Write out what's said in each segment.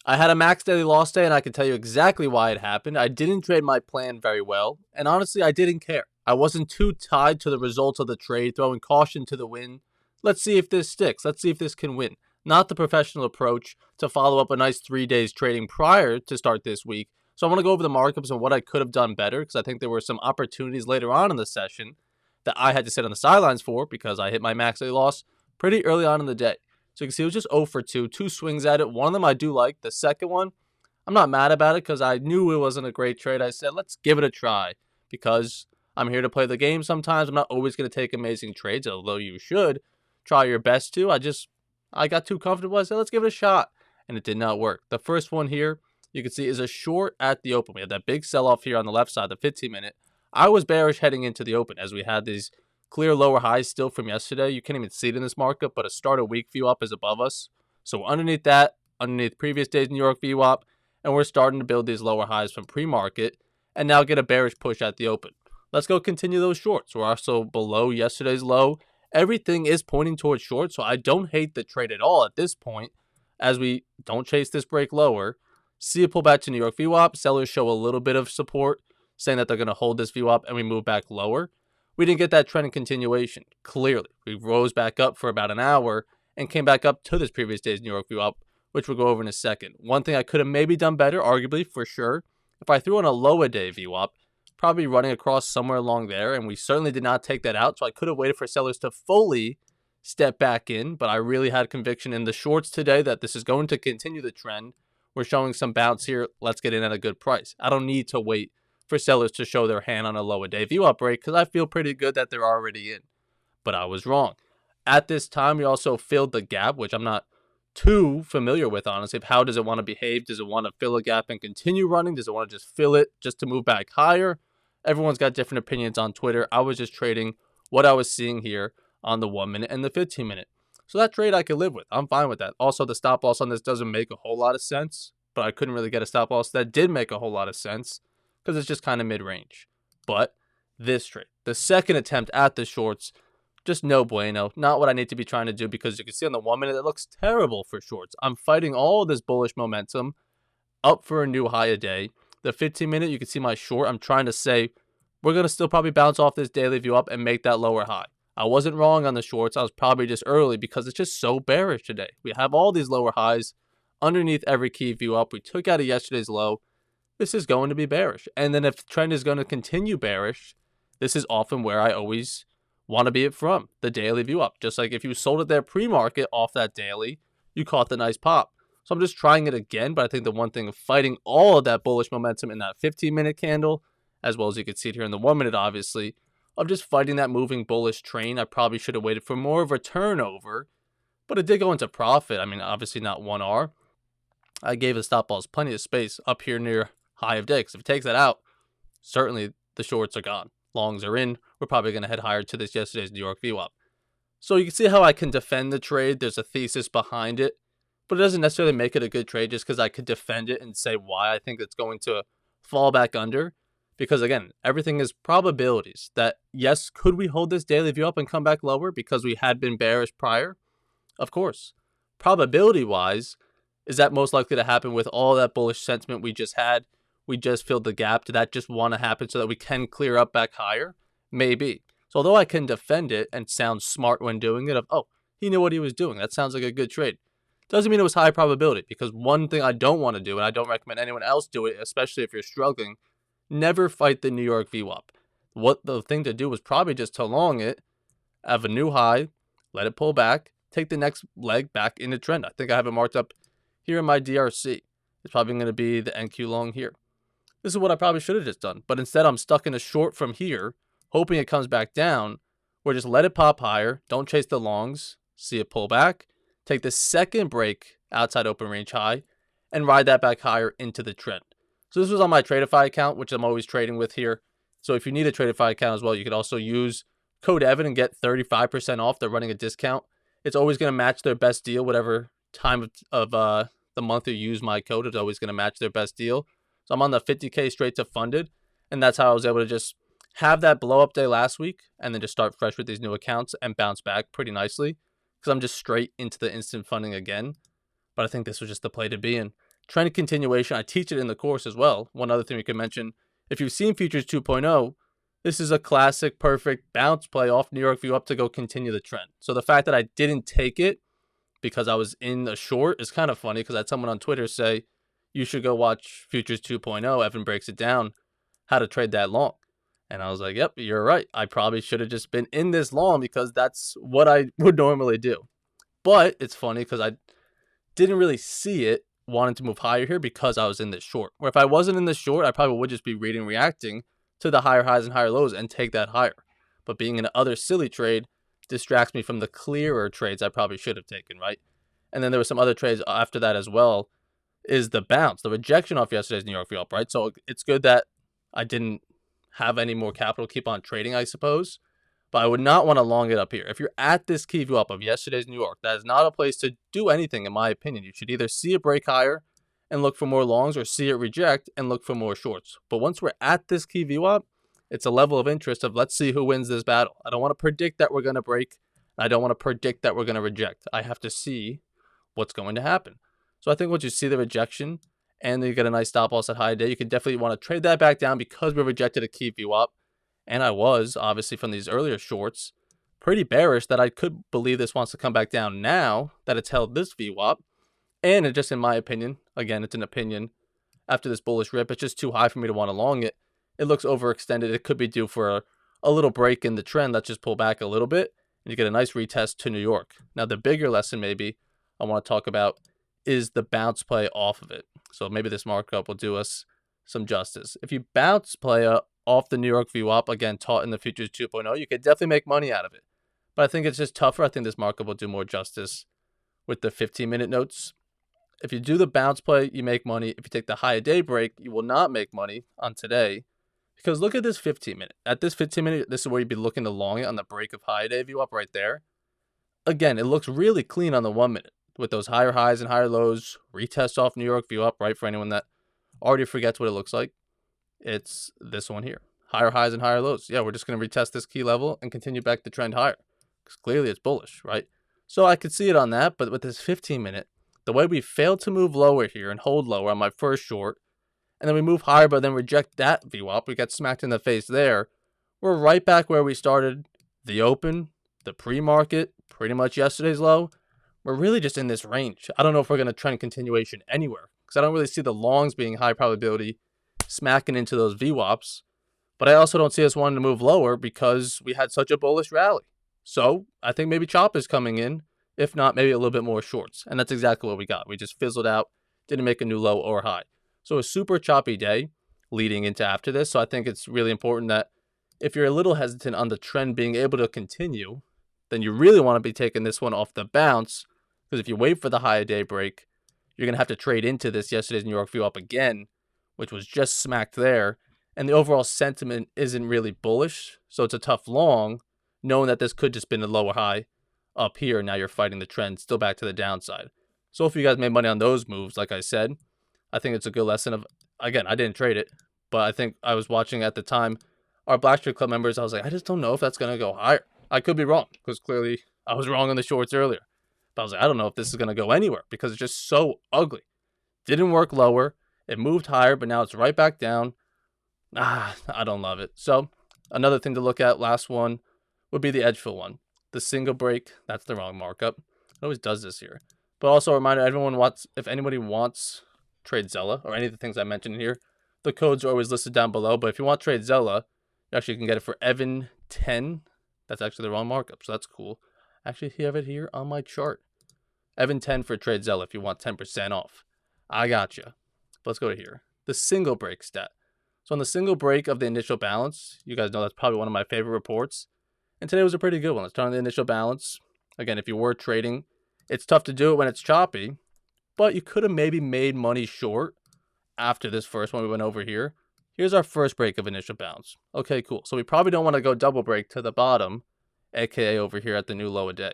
I had a max daily loss day, and I can tell you exactly why it happened. I didn't trade my plan very well, and honestly, I didn't care. I wasn't too tied to the results of the trade, throwing caution to the wind. Let's see if this sticks. Let's see if this can win. Not the professional approach to follow up a nice 3 days trading prior to start this week. So I want to go over the markups and what I could have done better because I think there were some opportunities later on in the session that I had to sit on the sidelines for because I hit my max daily loss pretty early on in the day. So you can see it was just 0 for 2, two swings at it. One of them I do like. The second one, I'm not mad about it because I knew it wasn't a great trade. I said, let's give it a try because I'm here to play the game sometimes. I'm not always going to take amazing trades, although you should try your best to. I got too comfortable. I said, let's give it a shot. And it did not work. The first one here, you can see, is a short at the open. We had that big sell-off here on the left side, the 15-minute. I was bearish heading into the open as we had these clear lower highs still from yesterday. You can't even see it in this markup, but a start of week VWAP is above us. So underneath that, underneath previous days New York VWAP, and we're starting to build these lower highs from pre-market and now get a bearish push at the open. Let's go continue those shorts. We're also below yesterday's low. Everything is pointing towards short, so I don't hate the trade at all at this point as we don't chase this break lower. See a pullback to New York VWAP. Sellers show a little bit of support, saying that they're going to hold this VWAP, and we move back lower. We didn't get that trend in continuation, clearly. We rose back up for about an hour and came back up to this previous day's New York VWAP, which we'll go over in a second. One thing I could have maybe done better, arguably, for sure, if I threw in a lower day VWAP, probably running across somewhere along there, and we certainly did not take that out, so I could have waited for sellers to fully step back in, but I really had conviction in the shorts today that this is going to continue the trend. We're showing some bounce here. Let's get in at a good price. I don't need to wait for sellers to show their hand on a lower day VWAP break because I feel pretty good that they're already in. But I was wrong. At this time, we also filled the gap, which I'm not too familiar with, honestly. How does it want to behave? Does it want to fill a gap and continue running? Does it want to just fill it just to move back higher? Everyone's got different opinions on Twitter. I was just trading what I was seeing here on the 1 minute and the 15-minute. So that trade I could live with. I'm fine with that. Also, the stop loss on this doesn't make a whole lot of sense, but I couldn't really get a stop loss that did make a whole lot of sense because it's just kind of mid-range. But this trade, the second attempt at the shorts, just no bueno. Not what I need to be trying to do because you can see on the 1 minute, it looks terrible for shorts. I'm fighting all this bullish momentum up for a new high a day. The 15-minute, you can see my short. I'm trying to say we're going to still probably bounce off this daily view up and make that lower high. I wasn't wrong on the shorts. I was probably just early because it's just so bearish today. We have all these lower highs underneath every key view up. We took out of yesterday's low. This is going to be bearish. And then if the trend is going to continue bearish, this is often where I always want to be it from, the daily view up. Just like if you sold it there pre-market off that daily, you caught the nice pop. So I'm just trying it again, but I think the one thing of fighting all of that bullish momentum in that 15-minute candle, as well as you can see it here in the 1 minute, obviously, of just fighting that moving bullish train. I probably should have waited for more of a turnover, but it did go into profit. I mean, obviously not 1R. I gave the stop loss plenty of space up here near high of day, because if it takes that out, certainly the shorts are gone. Longs are in. We're probably going to head higher to this yesterday's New York VWAP. So you can see how I can defend the trade. There's a thesis behind it, but it doesn't necessarily make it a good trade just because I could defend it and say why I think it's going to fall back under. Because again, everything is probabilities that, yes, could we hold this daily view up and come back lower because we had been bearish prior? Of course. Probability-wise, is that most likely to happen with all that bullish sentiment we just had? We just filled the gap. Did that just want to happen so that we can clear up back higher? Maybe. So although I can defend it and sound smart when doing it, he knew what he was doing. That sounds like a good trade. Doesn't mean it was high probability, because one thing I don't want to do, and I don't recommend anyone else do it, especially if you're struggling, never fight the New York VWAP. What the thing to do was probably just to long it, have a new high, let it pull back, take the next leg back into trend. I think I have it marked up here in my DRC. It's probably going to be the NQ long here. This is what I probably should have just done. But instead, I'm stuck in a short from here, hoping it comes back down, or just let it pop higher. Don't chase the longs. See it pull back. Take the second break outside open range high, and ride that back higher into the trend. So this was on my Tradeify account, which I'm always trading with here. So if you need a Tradeify account as well, you could also use code Evan and get 35% off. They're running a discount. It's always going to match their best deal, whatever time of the month you use my code. It's always going to match their best deal. So I'm on the 50K straight to funded, and that's how I was able to just have that blow up day last week and then just start fresh with these new accounts and bounce back pretty nicely because I'm just straight into the instant funding again. But I think this was just the play to be in. trend continuation. I teach it in the course as well. One other thing we could mention, if you've seen Futures 2.0, this is a classic, perfect bounce play off New York view up to go continue the trend. So the fact that I didn't take it because I was in a short is kind of funny, because I had someone on Twitter say, you should go watch Futures 2.0. Evan breaks it down, how to trade that long. And I was like, yep, you're right. I probably should have just been in this long because that's what I would normally do. But it's funny because I didn't really see it wanting to move higher here because I was in this short. Where if I wasn't in this short, I probably would just be reading, reacting to the higher highs and higher lows and take that higher. But being in another silly trade distracts me from the clearer trades I probably should have taken, right? And then there were some other trades after that as well, is the bounce, the rejection off yesterday's New York view up, right? So it's good that I didn't have any more capital to keep on trading, I suppose. But I would not want to long it up here. If you're at this key view up of yesterday's New York, that is not a place to do anything, in my opinion. You should either see it break higher and look for more longs, or see it reject and look for more shorts. But once we're at this key view up, it's a level of interest of, let's see who wins this battle. I don't want to predict that we're going to break. I don't want to predict that we're going to reject. I have to see what's going to happen. So I think once you see the rejection and then you get a nice stop loss at high day, you can definitely want to trade that back down because we rejected a key view up. And I was, obviously, from these earlier shorts, pretty bearish that I could believe this wants to come back down now that it's held this VWAP. And it just, in my opinion, again, it's an opinion, after this bullish rip, it's just too high for me to want to long it. It looks overextended. It could be due for a little break in the trend. Let's just pull back a little bit, and you get a nice retest to New York. Now, the bigger lesson maybe I want to talk about is the bounce play off of it. So maybe this markup will do us some justice. If you bounce play off the New York VWAP, again, taught in the Futures 2.0, you could definitely make money out of it. But I think it's just tougher. I think this markup will do more justice with the 15-minute notes. If you do the bounce play, you make money. If you take the high day break, you will not make money on today. Because look at this 15-minute. At this 15-minute, this is where you'd be looking to long it on the break of high day VWAP right there. Again, it looks really clean on the 1 minute with those higher highs and higher lows. Retest off New York VWAP, right? For anyone that already forgets what it looks like. It's this one here. Higher highs and higher lows. Yeah, we're just going to retest this key level and continue back the trend higher. Because clearly it's bullish, right? So I could see it on that, but with this 15-minute, the way we failed to move lower here and hold lower on my first short, and then we move higher but then reject that VWAP, we got smacked in the face there, we're right back where we started the open, the pre-market, pretty much yesterday's low. We're really just in this range. I don't know if we're going to trend continuation anywhere, because I don't really see the longs being high probability smacking into those VWAPs, but I also don't see us wanting to move lower because we had such a bullish rally. So I think maybe chop is coming in, if not maybe a little bit more shorts, and that's exactly what we got. We just fizzled out, didn't make a new low or high. So a super choppy day leading into after this. So I think it's really important that if you're a little hesitant on the trend being able to continue, then you really want to be taking this one off the bounce, because if you wait for the high day break, you're going to have to trade into this yesterday's New York view up again, which was just smacked there, and the overall sentiment isn't really bullish, so it's a tough long, knowing that this could just been a lower high up here, and now you're fighting the trend, still back to the downside. So if you guys made money on those moves, like I said, I think it's a good lesson of, again, I didn't trade it, but I think I was watching at the time, our Blackstreet Club members, I was like, I just don't know if that's going to go higher. I could be wrong, because clearly I was wrong on the shorts earlier. But I was like, I don't know if this is going to go anywhere, because it's just so ugly. Didn't work lower. It moved higher, but now it's right back down. I don't love it. So another thing to look at, last one, would be the edge fill one. The single break, that's the wrong markup. It always does this here. But also a reminder, if anybody wants TradeZella or any of the things I mentioned here, the codes are always listed down below. But if you want TradeZella, you actually can get it for Evan 10. That's actually the wrong markup, so that's cool. I actually have it here on my chart. Evan 10 for TradeZella if you want 10% off. I gotcha. Let's go to here. The single break stat. So on the single break of the initial balance, you guys know that's probably one of my favorite reports. And today was a pretty good one. Let's turn on the initial balance. Again, if you were trading, it's tough to do it when it's choppy, but you could have maybe made money short after this first one we went over here. Here's our first break of initial balance. Okay, cool. So we probably don't want to go double break to the bottom, aka over here at the new low a day.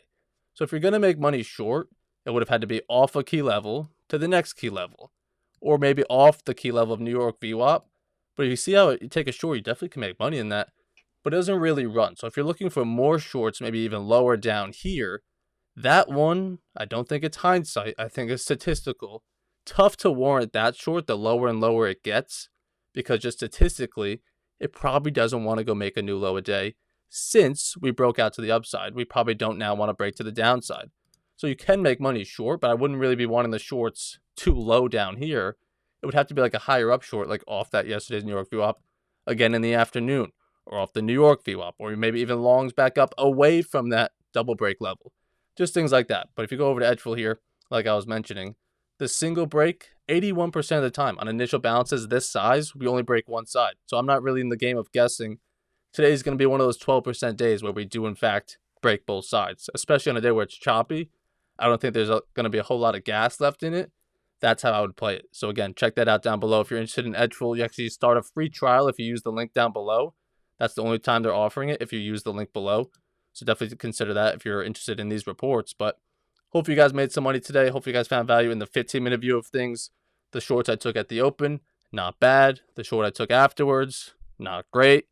So if you're going to make money short, it would have had to be off a key level to the next key level, or maybe off the key level of New York VWAP. But if you see how you take a short, you definitely can make money in that, but it doesn't really run. So if you're looking for more shorts, maybe even lower down here, that one, I don't think it's hindsight. I think it's statistical tough to warrant that short the lower and lower it gets, because just statistically, it probably doesn't want to go make a new low a day. Since we broke out to the upside, we probably don't now want to break to the downside. So you can make money short, but I wouldn't really be wanting the shorts too low down here. It would have to be like a higher up short, like off that yesterday's New York VWAP again in the afternoon, or off the New York VWAP, or maybe even longs back up away from that double break level. Just things like that. But if you go over to Edgeful here, like I was mentioning, the single break, 81% of the time on initial balances this size, we only break one side. So I'm not really in the game of guessing. Today's going to be one of those 12% days where we do, in fact, break both sides, especially on a day where it's choppy. I don't think there's going to be a whole lot of gas left in it. That's how I would play it. So again, check that out down below. If you're interested in Edgeful, you actually start a free trial if you use the link down below. That's the only time they're offering it, if you use the link below. So definitely consider that if you're interested in these reports. But hopefully you guys made some money today. Hopefully you guys found value in the 15-minute view of things. The shorts I took at the open, not bad. The short I took afterwards, not great.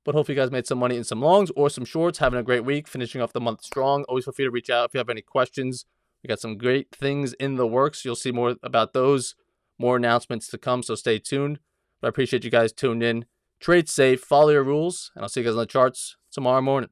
But hopefully you guys made some money in some longs or some shorts. Having a great week, finishing off the month strong. Always feel free to reach out if you have any questions. We got some great things in the works. You'll see more about those, more announcements to come, so stay tuned. But I appreciate you guys tuned in. Trade safe, follow your rules, and I'll see you guys on the charts tomorrow morning.